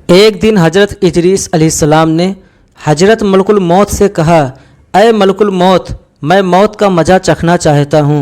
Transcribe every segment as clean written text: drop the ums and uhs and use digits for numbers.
एक दिन हज़रत इदरीस अलैहिस्सलाम ने हज़रत मलकुल मौत से कहा, ऐ मलकुल मौत, मैं मौत का मज़ा चखना चाहता हूँ।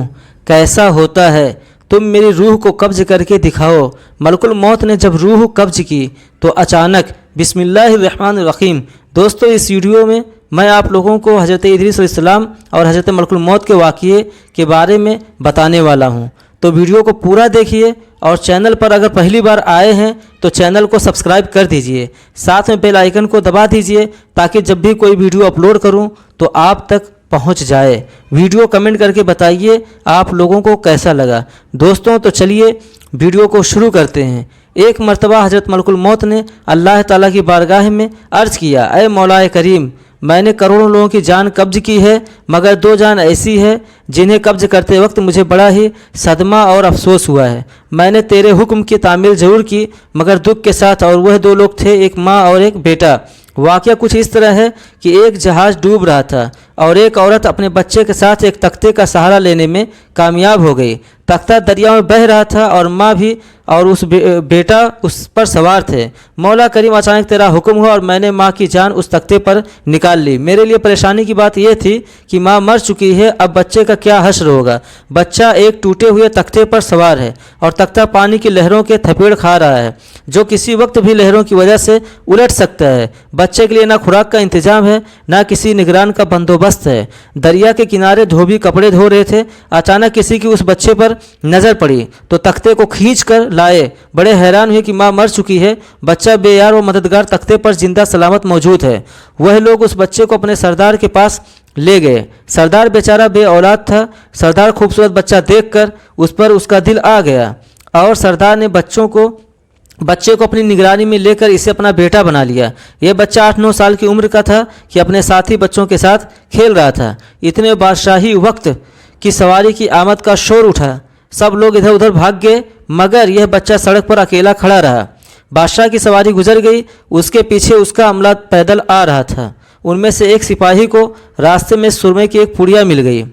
कैसा होता है? तुम मेरी रूह को कब्ज़ करके दिखाओ। मलकुल मौत ने जब रूह कब्ज़ की तो अचानक बिस्मिल्लाहिर्रहमानिर्रहीम। दोस्तों, इस वीडियो में मैं आप लोगों को हज़रत इदरीस अलैहिस्सलाम और हज़रत मलकुल मौत के वाक़ये के बारे में बताने वाला हूँ। तो वीडियो को पूरा देखिए और चैनल पर अगर पहली बार आए हैं तो चैनल को सब्सक्राइब कर दीजिए, साथ में बेल आइकन को दबा दीजिए ताकि जब भी कोई वीडियो अपलोड करूं तो आप तक पहुंच जाए। वीडियो कमेंट करके बताइए आप लोगों को कैसा लगा। दोस्तों, तो चलिए वीडियो को शुरू करते हैं। एक मर्तबा हज़रत मलकुल मौत ने अल्लाह ताला की बारगाह में अर्ज़ किया, ऐ मौलाए करीम, मैंने करोड़ों लोगों की जान कब्ज़ की है, मगर दो जान ऐसी है जिन्हें कब्ज़ करते वक्त मुझे बड़ा ही सदमा और अफसोस हुआ है। मैंने तेरे हुक्म की तामील ज़रूर की मगर दुख के साथ, और वह दो लोग थे, एक माँ और एक बेटा। वाक़या कुछ इस तरह है कि एक जहाज़ डूब रहा था और एक औरत अपने बच्चे के साथ एक तख्ते का सहारा लेने में कामयाब हो गई। तख्ता दरिया में बह रहा था और माँ भी और उस बेटा उस पर सवार थे। मौला करीम, अचानक तेरा हुक्म हुआ और मैंने माँ की जान उस तख्ते पर निकाल ली। मेरे लिए परेशानी की बात यह थी कि माँ मर चुकी है, अब बच्चे का क्या हश्र होगा। बच्चा एक टूटे हुए तख्ते पर सवार है और तख्ता पानी की लहरों के थपेड़ खा रहा है जो किसी वक्त भी लहरों की वजह से उलट सकता है। बच्चे के लिए ना खुराक का इंतजाम है, ना किसी निगरान का बंदोबस्त है। दरिया के किनारे धोबी कपड़े धो रहे थे। अचानक किसी की उस बच्चे पर नज़र पड़ी तो तख्ते को खींच कर लाए। बड़े हैरान हुए कि माँ मर चुकी है, बच्चा बेयार व मददगार तख्ते पर जिंदा सलामत मौजूद है। वह लोग उस बच्चे को अपने सरदार के पास ले गए। सरदार बेचारा बे औलाद था। सरदार खूबसूरत बच्चा देखकर उस पर उसका दिल आ गया और सरदार ने बच्चे को अपनी निगरानी में लेकर इसे अपना बेटा बना लिया। यह बच्चा 8-9 साल की उम्र का था कि अपने साथी बच्चों के साथ खेल रहा था। इतने बादशाही वक्त की सवारी की आमद का शोर उठा। सब लोग इधर उधर भाग गए मगर यह बच्चा सड़क पर अकेला खड़ा रहा। बादशाह की सवारी गुजर गई, उसके पीछे उसका अमला पैदल आ रहा था। उनमें से एक सिपाही को रास्ते में सुरमे की एक पुड़िया मिल गई।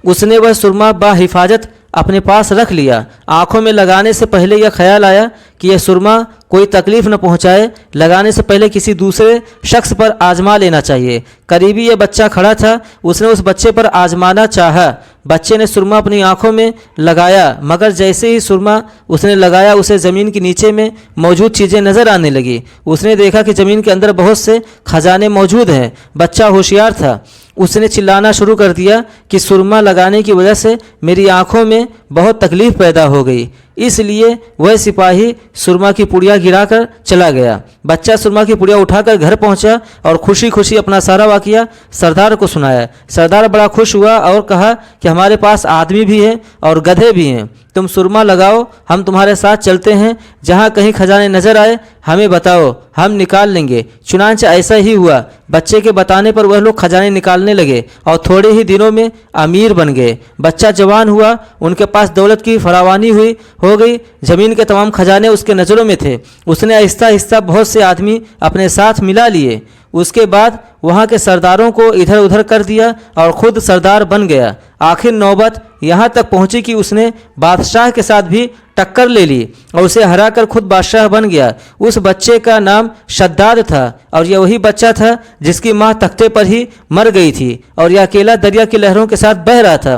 उसने वह सुरमा बाहिफाजत अपने पास रख लिया। आंखों में लगाने से पहले यह ख्याल आया कि यह सुरमा कोई तकलीफ न पहुंचाए। लगाने से पहले किसी दूसरे शख्स पर आजमा लेना चाहिए। करीबी यह बच्चा खड़ा था, उसने उस बच्चे पर आजमाना चाहा। बच्चे ने सुरमा अपनी आंखों में लगाया मगर जैसे ही सुरमा उसने लगाया उसे ज़मीन के नीचे में मौजूद चीज़ें नज़र आने लगी। उसने देखा कि ज़मीन के अंदर बहुत से खजाने मौजूद हैं। बच्चा होशियार था, उसने चिल्लाना शुरू कर दिया कि सुरमा लगाने की वजह से मेरी आंखों में बहुत तकलीफ़ पैदा हो गई। इसलिए वह सिपाही सुरमा की पुड़िया गिराकर चला गया। बच्चा सुरमा की पुड़िया उठाकर घर पहुंचा और खुशी खुशी अपना सारा वाक़या सरदार को सुनाया। सरदार बड़ा खुश हुआ और कहा कि हमारे पास आदमी भी हैं और गधे भी हैं, तुम सुरमा लगाओ, हम तुम्हारे साथ चलते हैं। जहाँ कहीं खजाने नज़र आए हमें बताओ, हम निकाल लेंगे। चुनांचे ऐसा ही हुआ। बच्चे के बताने पर वह लोग खजाने निकालने लगे और थोड़े ही दिनों में अमीर बन गए। बच्चा जवान हुआ, उनके पास दौलत की फरावानी हो गई। ज़मीन के तमाम खजाने उसके नज़रों में थे। उसने आहिस्ता आहिस्ता बहुत से आदमी अपने साथ मिला लिए। उसके बाद वहाँ के सरदारों को इधर उधर कर दिया और ख़ुद सरदार बन गया। आखिर नौबत यहाँ तक पहुँची कि उसने बादशाह के साथ भी टक्कर ले ली और उसे हराकर खुद बादशाह बन गया। उस बच्चे का नाम शद्दाद था और यह वही बच्चा था जिसकी माँ तख्ते पर ही मर गई थी और यह अकेला दरिया की लहरों के साथ बह रहा था।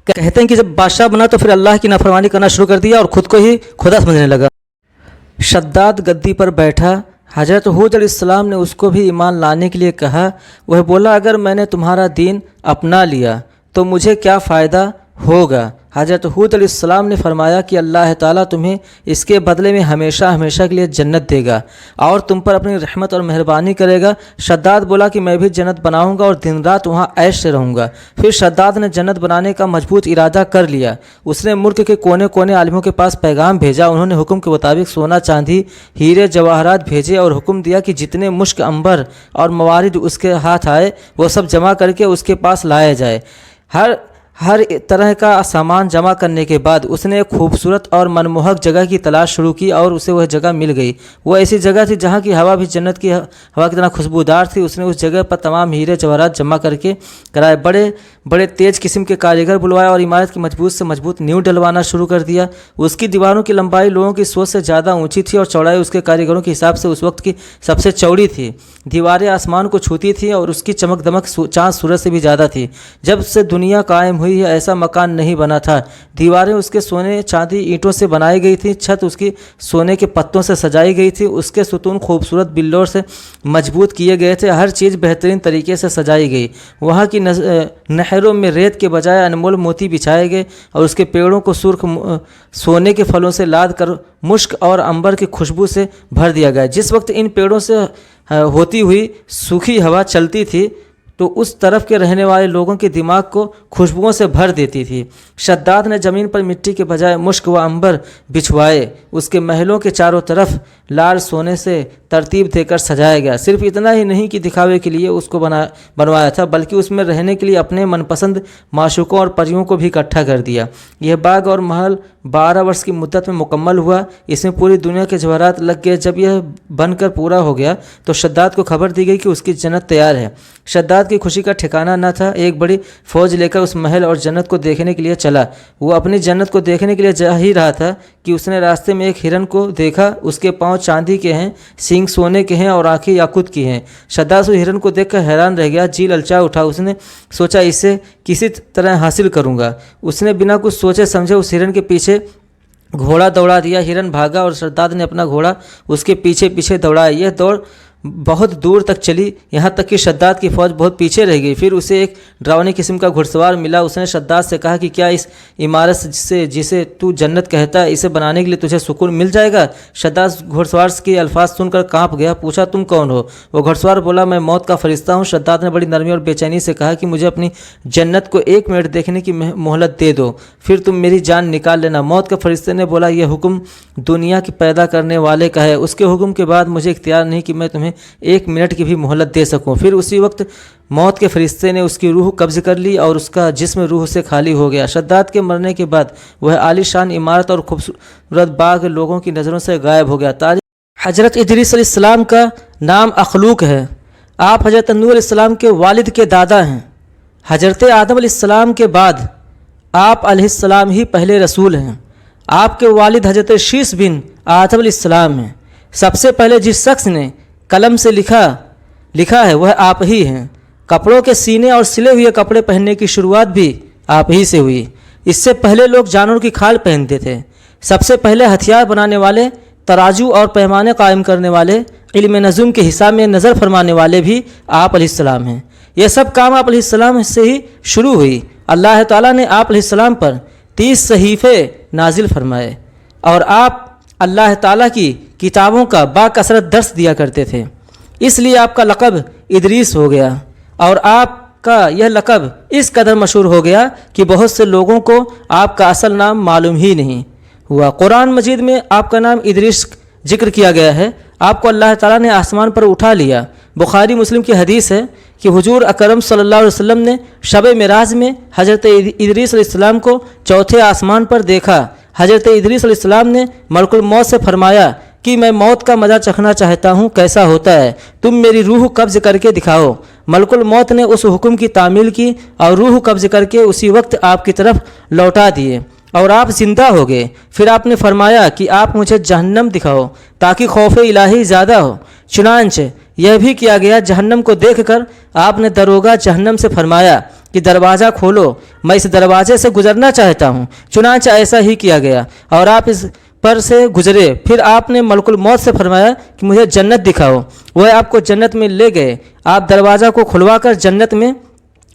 कहते हैं कि जब बादशाह बना तो फिर अल्लाह की नाफरमानी करना शुरू कर दिया और ख़ुद को ही खुदा समझने लगा। शद्दाद गद्दी पर बैठा। हज़रत हूद अलैहिस्सलाम ने उसको भी ईमान लाने के लिए कहा। वह बोला, अगर मैंने तुम्हारा दीन अपना लिया तो मुझे क्या फ़ायदा होगा। हज़रत हूद अलैहिस्सलाम ने फरमाया कि अल्लाह ताला तुम्हें इसके बदले में हमेशा हमेशा के लिए जन्नत देगा और तुम पर अपनी रहमत और मेहरबानी करेगा। शद्दाद बोला कि मैं भी जन्नत बनाऊंगा और दिन रात वहाँ ऐश से रहूँगा। फिर शद्दाद ने जन्नत बनाने का मजबूत इरादा कर लिया। उसने मुल्क के कोने कोने आलिमों के पास पैगाम भेजा। उन्होंने हुक्म के मुताबिक सोना चांदी हीरे जवाहरात भेजे और हुक्म दिया कि जितने मुश्क अंबर और मवारिद उसके हाथ आए वो सब जमा करके उसके पास लाया जाए। हर तरह का सामान जमा करने के बाद उसने एक खूबसूरत और मनमोहक जगह की तलाश शुरू की और उसे वह जगह मिल गई। वो ऐसी जगह थी जहाँ की हवा भी जन्नत की हवा की तरह खुशबूदार थी। उसने उस जगह पर तमाम हीरे जवाहरात जमा करके कराए। बड़े बड़े तेज किस्म के कारीगर बुलवाए और इमारत की मजबूत से मजबूत नींव डलवाना शुरू कर दिया। उसकी दीवारों की लंबाई लोगों की सोच से ज़्यादा ऊंची थी और चौड़ाई उसके कारीगरों के हिसाब से उस वक्त की सबसे चौड़ी थी। दीवारें आसमान को छूती थी और उसकी चमक दमक चाँद सूरज से भी ज़्यादा थी। जब से दुनिया कायम हुई है ऐसा मकान नहीं बना था। दीवारें उसके सोने चांदी ईंटों से बनाई गई थी। छत उसकी सोने के पत्तों से सजाई गई थी। उसके सुतून खूबसूरत बिल्लोर से मजबूत किए गए थे। हर चीज़ बेहतरीन तरीके से सजाई गई। वहाँ की नहरों में रेत के बजाय अनमोल मोती बिछाए गए और उसके पेड़ों को सुर्ख सोने के फलों से लाद कर मुश्क और अंबर की खुशबू से भर दिया गया। जिस वक्त इन पेड़ों से होती हुई सूखी हवा चलती थी तो उस तरफ के रहने वाले लोगों के दिमाग को खुशबुओं से भर देती थी। शद्दाद ने ज़मीन पर मिट्टी के बजाय मुश्क व अंबर बिछवाए। उसके महलों के चारों तरफ लाल सोने से तरतीब देकर सजाया गया। सिर्फ इतना ही नहीं कि दिखावे के लिए उसको बनवाया था, बल्कि उसमें रहने के लिए अपने मनपसंद माशूकों और परियों को भी इकट्ठा कर दिया। यह बाग और महल 12 वर्ष की मुद्दत में मुकम्मल हुआ। इसमें पूरी दुनिया के जवाहरात लग गए। जब यह बनकर पूरा हो गया तो शद्दाद को खबर दी गई कि उसकी जन्नत तैयार है। शद्दाद की खुशी का ठिकाना न था। एक बड़ी फौज लेकर उस महल और जन्नत को देखने के लिए चला। वो अपनी जन्नत को देखने के लिए जा ही रहा था कि उसने रास्ते में एक हिरन को देखा। उसके पाँव चांदी के हैं, सींग सोने के हैं और आंखें याकूत की हैं। शद्दाद उस हिरन को देखकर हैरान रह गया। जी ललचा उठा। उसने सोचा इसे किसी तरह हासिल करूंगा। उसने बिना कुछ सोचे समझे उस हिरन के पीछे घोड़ा दौड़ा दिया। हिरन भागा और शद्दाद ने अपना घोड़ा उसके पीछे पीछे दौड़ाया। यह दौड़ बहुत दूर तक चली, यहाँ तक कि शद्दाद की फ़ौज बहुत पीछे रह गई। फिर उसे एक डरावनी किस्म का घुड़सवार मिला। उसने शद्दाद से कहा कि क्या इस इमारत से जिसे तू जन्नत कहता है, इसे बनाने के लिए तुझे सुकून मिल जाएगा? शद्दाद घुड़सवार के अल्फाज सुनकर कांप गया। पूछा, तुम कौन हो? वो घुड़सवार बोला, मैं मौत का फरिश्ता हूँ। शद्दाद ने बड़ी नरमी और बेचैनी से कहा कि मुझे अपनी जन्नत को 1 मिनट देखने की मोहलत दे दो, फिर तुम मेरी जान निकाल लेना। मौत के फरिश्ते ने बोला, यह हुक्म दुनिया की पैदा करने वाले का है। उसके हुक्म के बाद मुझे इख्तियार नहीं कि मैं तुम्हें 1 मिनट की भी मोहलत दे सकूं। फिर उसी वक्त मौत के फरिश्ते ने उसकी रूह कब्ज़ कर ली और उसका जिस्म रूह से खाली हो गया। शद्दाद के मरने के बाद वह आलीशान इमारत और खूबसूरत बाग लोगों की नज़रों से गायब हो गया। तारीख़ हज़रत इदरीस अलैहिस्सलाम का नाम अखलूक है। आप हज़रत नूह अलैहिस्सलाम के वालिद के दादा हैं। हज़रत आदम अलैहिस्सलाम के बाद आप अलैहिस्सलाम ही पहले रसूल हैं। आपके वालिद हज़रत शीस बिन आदम अलैहिस्सलाम हैं। सबसे पहले जिस शख्स ने कलम से लिखा है वह आप ही हैं। कपड़ों के सीने और सिले हुए कपड़े पहनने की शुरुआत भी आप ही से हुई। इससे पहले लोग जानवरों की खाल पहनते थे। सबसे पहले हथियार बनाने वाले, तराजू और पैमाने कायम करने वाले, इल्म नज़्म के हिसाब में नज़र फरमाने वाले भी आप अलैहिस्सलाम हैं। यह सब काम आप अलैहिस्सलाम से ही शुरू हुई। अल्लाह ताला ने आप अलैहिस्सलाम पर 30 सहीफ़े नाजिल फरमाए और आप अल्लाह ताला की किताबों का बाकसरत दर्स दिया करते थे। इसलिए आपका लक़ब इदरीस हो गया और आपका यह लक़ब इस कदर मशहूर हो गया कि बहुत से लोगों को आपका असल नाम मालूम ही नहीं हुआ। कुरान मजीद में आपका नाम इदरीस जिक्र किया गया है। आपको अल्लाह ताला ने आसमान पर उठा लिया। बुखारी मुस्लिम की हदीस है कि हुजूर अकरम सल्लल्लाहु अलैहि वसल्लम ने शब मिराज में हज़रत इदरीस अलैहिस्सलाम को चौथे आसमान पर देखा। हज़रत इदरीस अलैहिस्सलाम ने मलकुल मौत से फरमाया कि मैं मौत का मज़ा चखना चाहता हूँ, कैसा होता है? तुम मेरी रूह कब्ज़ करके दिखाओ। मलकुल मौत ने उस हुक्म की तामील की और रूह कब्ज़ करके उसी वक्त आपकी तरफ लौटा दिए और आप ज़िंदा हो गए। फिर आपने फरमाया कि आप मुझे जहन्नम दिखाओ ताकि खौफ इलाही ज़्यादा हो। चुनांचे यह भी किया गया। जहन्नम को देखकर आपने दरोगा जहन्नम से फरमाया कि दरवाज़ा खोलो, मैं इस दरवाजे से गुजरना चाहता हूँ। चुनांचे ऐसा ही किया गया और आप इस पर से गुजरे। फिर आपने मलकुल मौत से फरमाया कि मुझे जन्नत दिखाओ। वह आपको जन्नत में ले गए। आप दरवाज़ा को खुलवाकर जन्नत में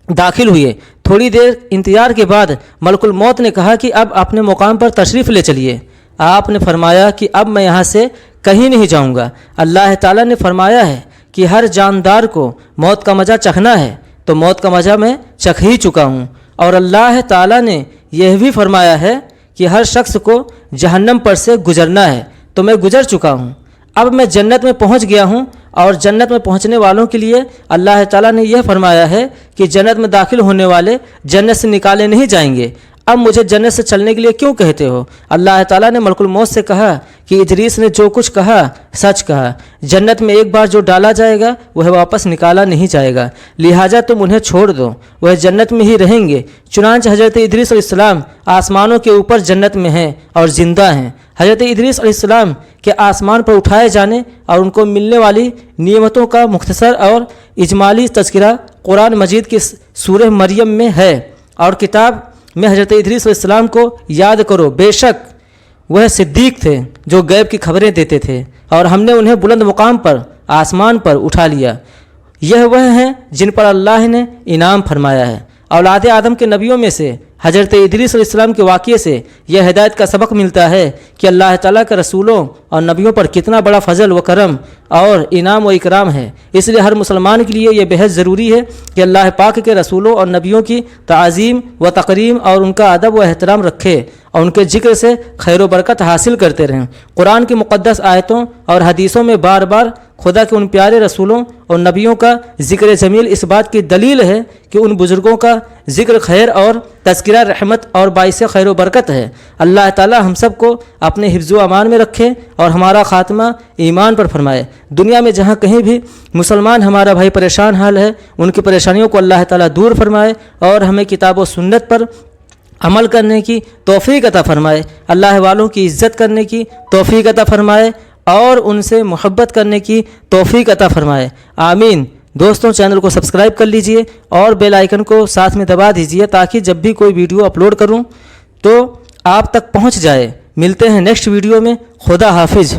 दाखिल हुए। थोड़ी देर इंतजार के बाद मलकुल मौत ने कहा कि अब अपने मुकाम पर तशरीफ़ ले चलिए। आपने फरमाया कि अब मैं यहाँ से कहीं नहीं जाऊँगा। अल्लाह ताला ने फरमाया है कि हर जानदार को मौत का मज़ा चखना है, तो मौत का मज़ा मैं चख ही चुका हूँ। और अल्लाह ताला ने यह भी फरमाया है कि हर शख्स को जहन्नम पर से गुजरना है, तो मैं गुजर चुका हूँ। अब मैं जन्नत में पहुँच गया हूँ और जन्नत में पहुँचने वालों के लिए अल्लाह ताला ने यह फरमाया है कि जन्नत में दाखिल होने वाले जन्नत से निकाले नहीं जाएंगे। اب مجھے جنت سے چلنے کے لیے کیوں کہتے ہو؟ اللہ تعالیٰ نے ملک الموت سے کہا کہ ادریس نے جو کچھ کہا سچ کہا، جنت میں ایک بار جو ڈالا جائے گا وہ واپس نکالا نہیں جائے گا، لہٰذا تم انہیں چھوڑ دو، وہ جنت میں ہی رہیں گے۔ چنانچہ حضرت ادریس علیہ السلام آسمانوں کے اوپر جنت میں ہیں اور زندہ ہیں۔ حضرت ادریس علیہ السلام کے آسمان پر اٹھائے جانے اور ان کو ملنے والی نعمتوں کا مختصر اور اجمالی تذکرہ قرآن مجید کی سورہ مریم میں ہے، اور کتاب میں حضرت ادریس علیہ السلام کو یاد کرو، بے شک وہ صدیق تھے جو غیب کی خبریں دیتے تھے، اور ہم نے انہیں بلند مقام پر آسمان پر اٹھا لیا۔ یہ وہ ہیں جن پر اللہ نے انعام فرمایا ہے۔ اولاد آدم کے نبیوں میں سے حضرت ادریس علیہ السلام کے واقعے سے یہ ہدایت کا سبق ملتا ہے کہ اللہ تعالیٰ کے رسولوں اور نبیوں پر کتنا بڑا فضل و کرم اور انعام و اکرام ہے۔ اس لیے ہر مسلمان کے لیے یہ بہت ضروری ہے کہ اللہ پاک کے رسولوں اور نبیوں کی تعظیم و تکریم اور ان کا ادب و احترام رکھے اور ان کے ذکر سے خیر و برکت حاصل کرتے رہیں۔ قرآن کی مقدس آیتوں اور حدیثوں میں بار بار خدا کے ان پیارے رسولوں اور نبیوں کا ذکر جمیل اس بات کی دلیل ہے کہ ان بزرگوں کا ذکر خیر اور تذکرہ رحمت اور باعث خیر و برکت ہے۔ اللہ تعالی ہم سب کو اپنے حفظ و امان میں رکھے اور ہمارا خاتمہ ایمان پر فرمائے۔ دنیا میں جہاں کہیں بھی مسلمان ہمارا بھائی پریشان حال ہے، ان کی پریشانیوں کو اللہ تعالی دور فرمائے اور ہمیں کتاب و سنت پر عمل کرنے کی توفیق عطا فرمائے، اللہ والوں کی عزت کرنے کی توفیق عطا فرمائے اور ان سے محبت کرنے کی توفیق عطا فرمائے، آمین۔ دوستوں، چینل کو سبسکرائب کر لیجئے اور بیل آئیکن کو ساتھ میں دبا دیجئے تاکہ جب بھی کوئی ویڈیو اپلوڈ کروں تو آپ تک پہنچ جائے۔ ملتے ہیں نیکسٹ ویڈیو میں، خدا حافظ۔